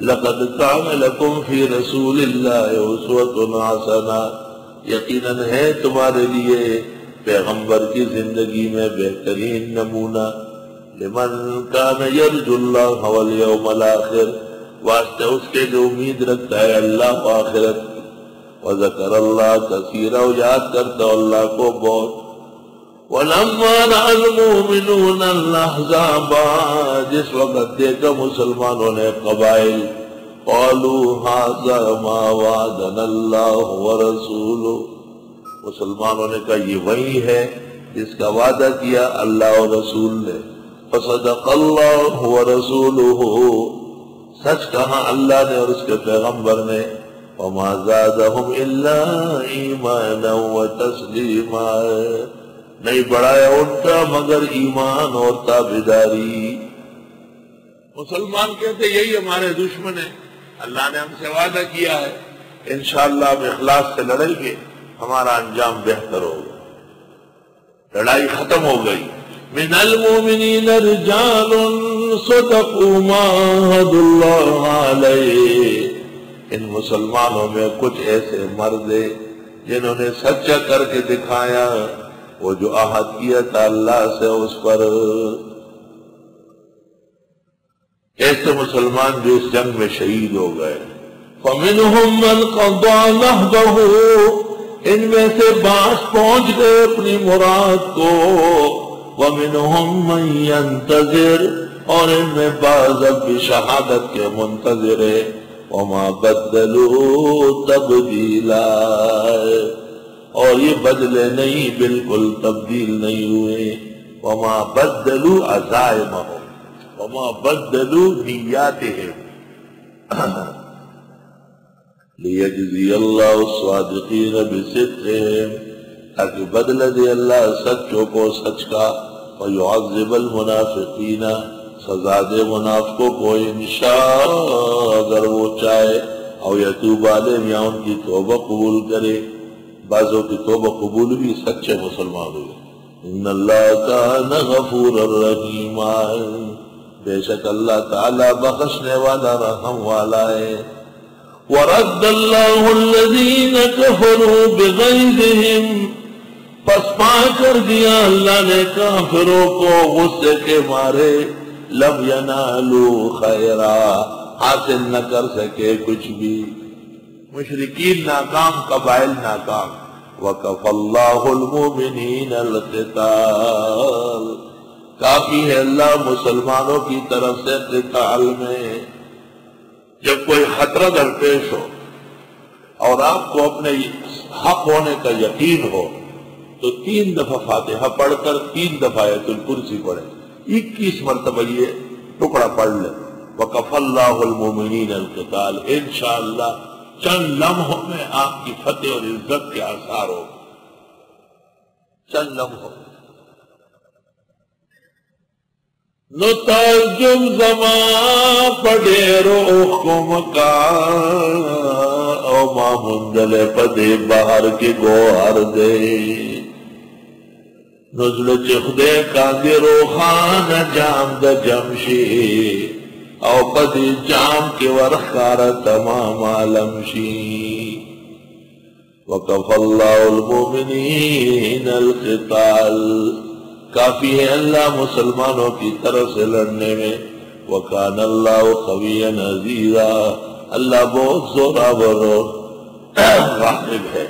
لقد كان لكم في رسول اللہ اسوۃ حسنہ، یقیناً ہے تمہارے لیے پیغمبر کی زندگی میں بہترین نمونہ، لمن کان یرجو اللہ والیوم الاخر، واسطے اس کے جو امید رکھتا ہے اللہ و آخرت، وذکر اللہ کثیرا، یاد کرتا اللہ کو بہت۔ وَلَمَّا رَأَى الْمُؤْمِنُونَ الْأَحْزَابَ، جس وقت دیکھا مسلمانوں نے قبائل، قَالُوا هَذَا مَا وَعَدَنَا اللَّهُ وَرَسُولُهُ، مسلمانوں نے کہا یہ وہی ہے جس کا وعدہ کیا اللہ اور رسول نے، فَصَدَقَ اللَّهُ وَرَسُولُهُ، سچ کہا اللہ نے اور اس کے پیغمبر نے، وَمَا زَادَهُمْ إِلَّا إِيمَانًا وَتَسْلِيمًا، نہیں بڑھایا ان کا مگر ایمان اور تابعداری۔ مسلمان کہتے یہی ہمارے دشمن ہیں، اللہ نے ہم سے وعدہ کیا ہے انشاءاللہ ہم اخلاص سے لڑیں گے، ہمارا انجام بہتر ہوگا۔ لڑائی ختم ہو گئی۔ من المؤمنین رجال صدقوا ما عاهدوا اللہ علیہ، ان مسلمانوں میں کچھ ایسے مرد ہیں جنہوں نے سچا کر کے دکھایا وہ جو عہد کیا تھا اللہ سے اس پر۔ ایسے مسلمان جو اس جنگ میں شہید ہو گئے، فَمِنْهُمْ مَنْ قَضَى نَحْبَهُ، ان میں سے بعض پہنچ گئے اپنی مراد کو، وَمِنْهُمْ مَنْ يَنْتَظِرُ، اور ان میں بعض اب بھی شہادت کے منتظر ہیں، وَمَا بَدَّلُوا تَبْدِيلًا، اور یہ بدلے نہیں، بالکل تبدیل نہیں ہوئے، وَمَا بَدَّلُوا عَزَائِمَهُمْ وَمَا بَدَّلُوا نِيَّاتِهِمْ لِيَجْزِيَ اللَّهُ الصَّادِقِينَ بِصِدْقِهِمْ، تاکہ بدلہ دے اللہ سچوں کو سچ کا، وَيُعَذِّبَ الْمُنَافِقِينَ، سزا دے منافقوں کو انشاء اگر وہ چاہے، او یتوب علیہم، یا ان کی توبہ قبول کرے، بعضوں کی توبہ قبول بھی سچے مسلمان ہوئے۔ ان اللہ کان غفورا رحیما، بے شک اللہ تعالی بخشنے والا رحم والا ہے۔ ورد اللہ الذین کفروا بغیظہم، پس پا کر دیا اللہ نے کافروں کو غصے کے مارے، لم ینالوا خیرا، حاصل نہ کر سکے کچھ بھی، مشرکین ناکام، قبائل ناکام۔ وَكَفَى اللَّهُ الْمُؤْمِنِينَ الْقِتَالَ، کافی ہے اللہ مسلمانوں کی طرف سے قتال میں۔ جب کوئی خطرہ درپیش ہو اور آپ کو اپنے حق ہونے کا یقین ہو تو 3 دفعہ فاتحہ پڑھ کر 3 دفعہ آیت الکرسی پڑھیں، 21 مرتبہ یہ ٹکڑا پڑھ لیں، وَكَفَى اللَّهُ الْمُؤْمِنِينَ الْقِتَالَ، انشاءاللہ چند لمحوں میں آپ کی فتح اور عزت کے آثار ہو، چند لمحوں۔ نو تعجب زمان پڑے روح کو مکان، او ما مندلے پدے باہر کے گوہر دے، نزل چخدے کاندے روحان جام دا جمشی، او پدی جام کے ورخار تمام عالم شی۔ وَكَفَى اللَّهُ الْمُؤْمِنِينَ الْقِتَالَ، کافی ہے اللہ مسلمانوں کی طرف سے لڑنے میں، وَكَانَ اللَّهُ قَوِيًّا عَزِيزًا، اللہ بہت زورآور اور غالب ہے۔